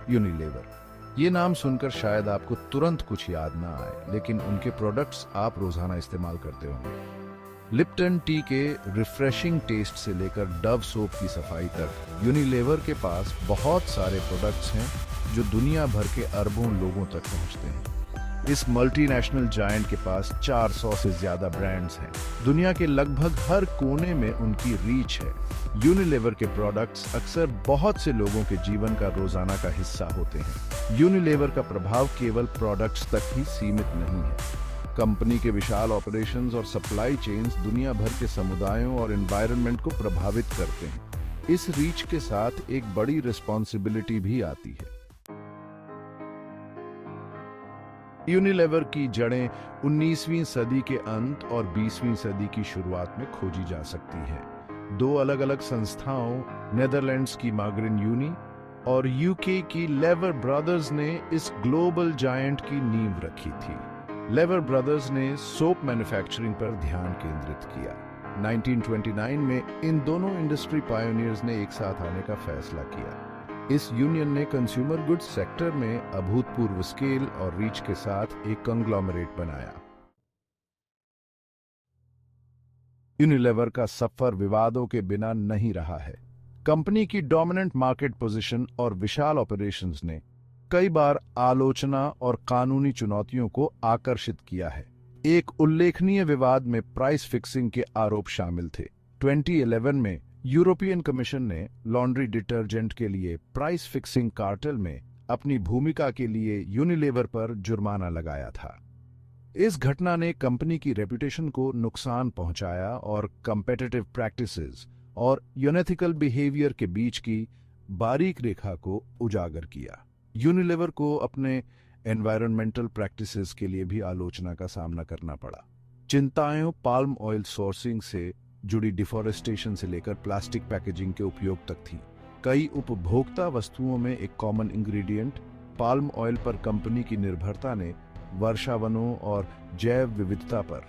Unilever. ये नाम सुनकर शायद आपको तुरंत कुछ याद ना आए, लेकिन उनके प्रोडक्ट्स आप रोजाना इस्तेमाल करते होंगे। लिप्टन टी के रिफ्रेशिंग टेस्ट से लेकर डव सोप की सफाई तक, यूनिलीवर के पास बहुत सारे प्रोडक्ट्स हैं जो दुनिया भर के अरबों लोगों तक पहुंचते हैं। इस मल्टीनेशनल जायंट के पास 400 से ज्यादा ब्रांड्स हैं। दुनिया के लगभग हर कोने में उनकी रीच है। यूनिलीवर के प्रोडक्ट्स अक्सर बहुत से लोगों के जीवन का रोजाना का हिस्सा होते हैं। यूनिलीवर का प्रभाव केवल प्रोडक्ट्स तक ही सीमित नहीं है। कंपनी के विशाल ऑपरेशंस और सप्लाई चेन्स दुनिया भर के समुदायों और एनवायरनमेंट को प्रभावित करते हैं। इस रीच के साथ एक बड़ी रिस्पॉन्सिबिलिटी भी आती है। यूनिलीवर की जड़ें 19वीं सदी के अंत और 20वीं सदी की शुरुआत में खोजी जा सकती हैं। दो अलग अलग संस्थाओं, नेदरलैंड्स की मार्गरिन यूनी और यूके की लेवर ब्रदर्स ने इस ग्लोबल जायंट की नींव रखी थी। लेवर ब्रदर्स ने सोप मैन्युफैक्चरिंग पर ध्यान केंद्रित किया। 1929 में इन दोनों इंडस्ट्री पायोनियर्स ने एक साथ आने का फैसला किया। इस यूनियन ने कंज्यूमर गुड्स सेक्टर में अभूतपूर्व स्केल और रीच के साथ एक कंग्लोमरेट बनाया। यूनिलीवर का सफर विवादों के बिना नहीं रहा है। कंपनी की डोमिनेंट मार्केट पोजीशन और विशाल ऑपरेशंस ने कई बार आलोचना और कानूनी चुनौतियों को आकर्षित किया है। एक उल्लेखनीय विवाद में प्राइस फिक्सिंग के आरोप शामिल थे। 2011 में यूरोपियन कमीशन ने लॉन्ड्री डिटर्जेंट के लिए प्राइस फिक्सिंग कार्टेल में अपनी भूमिका के लिए यूनिलीवर पर जुर्माना लगाया था। इस घटना ने कंपनी की रेपुटेशन को नुकसान पहुंचाया और कॉम्पिटिटिव प्रैक्टिसेस और यूनेथिकल बिहेवियर के बीच की बारीक रेखा को उजागर किया। यूनिलीवर को अपने एनवायरमेंटल प्रैक्टिसेस के लिए भी आलोचना का सामना करना पड़ा। चिंताएं पाल्म ऑयल सोर्सिंग से जुड़ी डिफॉरेस्टेशन से लेकर प्लास्टिक पैकेजिंग के उपयोग तक थी। कई उपभोक्ता वस्तुओं में एक कॉमन इंग्रेडिएंट पाल्म ऑयल पर कंपनी की निर्भरता ने वर्षावनों और जैव विविधता पर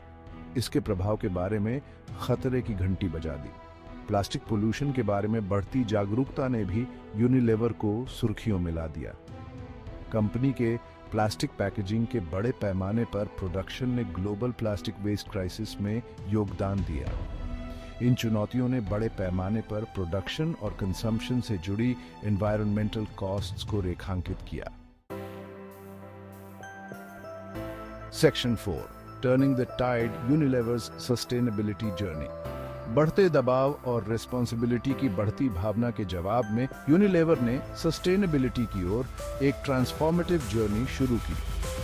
इसके प्रभाव के बारे में खतरे की घंटी बजा दी। प्लास्टिक पोल्यूशन के बारे में बढ़ती जागरूकता ने भी यूनिलीवर को सुर्खियों में ला दिया। कंपनी के प्लास्टिक पैकेजिंग के बड़े पैमाने पर प्रोडक्शन ने ग्लोबल प्लास्टिक वेस्ट क्राइसिस में योगदान दिया। इन चुनौतियों ने बड़े पैमाने पर प्रोडक्शन और कंजम्पशन से जुड़ी एनवायरमेंटल कॉस्ट्स को रेखांकित किया। Section 4, turning the tide, Unilever's sustainability journey. बढ़ते दबाव और रिस्पॉन्सिबिलिटी की बढ़ती भावना के जवाब में यूनिलीवर ने सस्टेनेबिलिटी की ओर एक ट्रांसफॉर्मेटिव जर्नी शुरू की।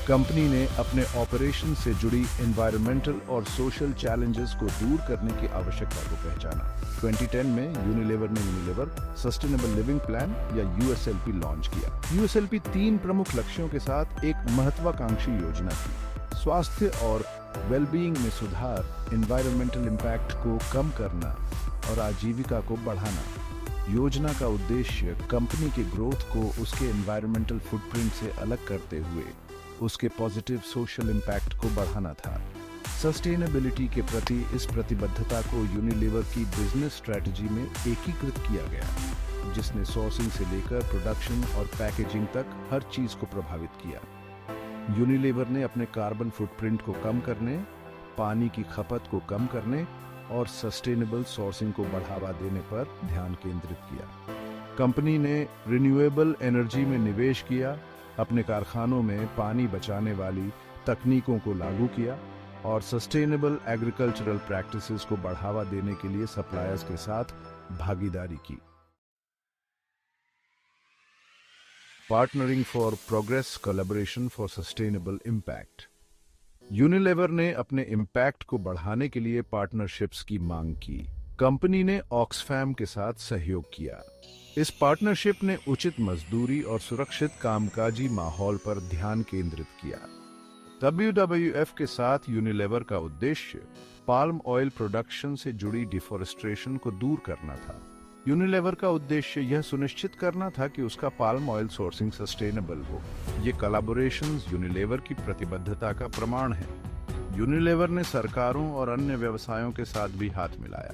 कंपनी ने अपने ऑपरेशन से जुड़ी एनवायरमेंटल और सोशल चैलेंजेस को दूर करने की आवश्यकता को पहचाना। 2010 में यूनिलीवर ने यूनिलीवर सस्टेनेबल लिविंग प्लान या यूएसएलपी लॉन्च किया। यूएसएलपी 3 प्रमुख लक्ष्यों के साथ एक महत्वाकांक्षी योजना थी। स्वास्थ्य और वेलबीइंग में सुधार, एनवायरमेंटल इम्पैक्ट को कम करना और आजीविका को बढ़ाना। योजना का उद्देश्य कंपनी के ग्रोथ को उसके एनवायरमेंटल फुटप्रिंट से अलग करते हुए उसके पॉजिटिव सोशल इम्पैक्ट को बढ़ाना था। सस्टेनेबिलिटी के प्रति इस प्रतिबद्धता को यूनिलीवर की बिजनेस स्ट्रेटजी में एकीकृत किया गया, जिसने सोर्सिंग से लेकर प्रोडक्शन और पैकेजिंग तक हर चीज को प्रभावित किया। यूनिलीवर ने अपने कार्बन फुटप्रिंट को कम करने, पानी की खपत को कम करने और सस्टेनेबल सोर्सिंग को बढ़ावा देने पर ध्यान केंद्रित किया। कंपनी ने रिन्यूएबल एनर्जी में निवेश किया, अपने कारखानों में पानी बचाने वाली तकनीकों को लागू किया और सस्टेनेबल एग्रीकल्चरल प्रैक्टिसेस को बढ़ावा देने के लिए सप्लायर्स के साथ भागीदारी की। Partnering for progress, collaboration for sustainable impact. Unilever ने अपने इम्पैक्ट को बढ़ाने के लिए पार्टनरशिप्स की मांग की। कंपनी ने ऑक्सफैम के साथ सहयोग किया। इस पार्टनरशिप ने उचित मजदूरी और सुरक्षित कामकाजी माहौल पर ध्यान केंद्रित किया। WWF के साथ यूनिलीवर का उद्देश्य पाल्म ऑयल प्रोडक्शन से जुड़ी डिफॉरेस्टेशन को दूर करना था। यूनिलीवर का उद्देश्य यह सुनिश्चित करना था कि उसका पाल्म ऑयल सोर्सिंग सस्टेनेबल हो। ये कोलैबोरेशंस यूनिलीवर की प्रतिबद्धता का प्रमाण है। यूनिलीवर ने सरकारों और अन्य व्यवसायों के साथ भी हाथ मिलाया।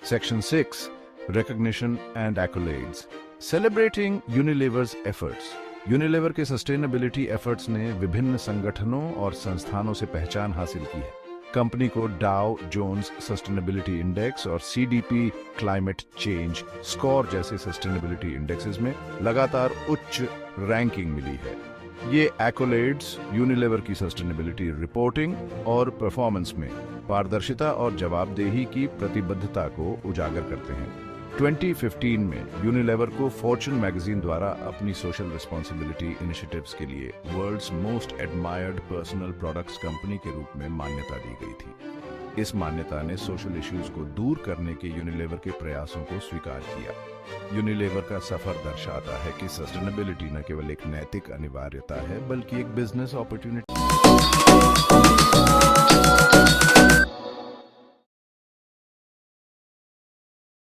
Section 6, recognition and accolades. Celebrating Unilever's efforts. Unilever के सस्टेनेबिलिटी एफर्ट्स ने विभिन्न संगठनों और संस्थानों से पहचान हासिल की है। कंपनी को डाउ जोन्स सस्टेनेबिलिटी इंडेक्स और सीडीपी क्लाइमेट चेंज स्कोर जैसे सस्टेनेबिलिटी इंडेक्सेस में लगातार उच्च रैंकिंग मिली है। ये एक्कोलेड्स यूनिलीवर की सस्टेनेबिलिटी रिपोर्टिंग और परफॉर्मेंस में पारदर्शिता और जवाबदेही की प्रतिबद्धता को उजागर करते हैं। 2015 में यूनिलीवर को फॉर्च्यून मैगजीन द्वारा अपनी सोशल रिस्पॉन्सिबिलिटी इनिशिएटिव्स के लिए world's most admired personal products company के रूप में मान्यता दी गई थी। इस मान्यता ने सोशल इश्यूज को दूर करने के यूनिलीवर के प्रयासों को स्वीकार किया। यूनिलीवर का सफर दर्शाता है कि सस्टेनेबिलिटी न केवल एक नैतिक अनिवार्यता है बल्कि एक बिजनेस अपॉर्चुनिटी